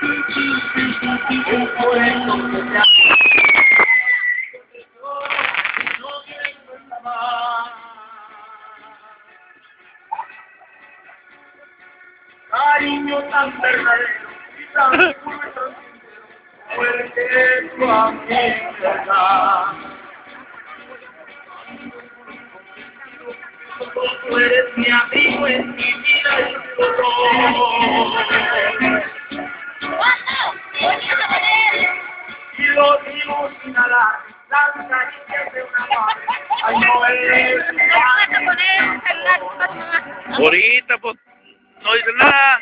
Un pueblo que se ha... No quiere más. Cariño tan verdadero y tan puro y tan sincero, fuerte tu amistad. Tú eres mi amigo en mi vida y dolor. Y lo digo sin alar, las caricias de una madre. Ay, no es. Ahorita, pues, no dice nada.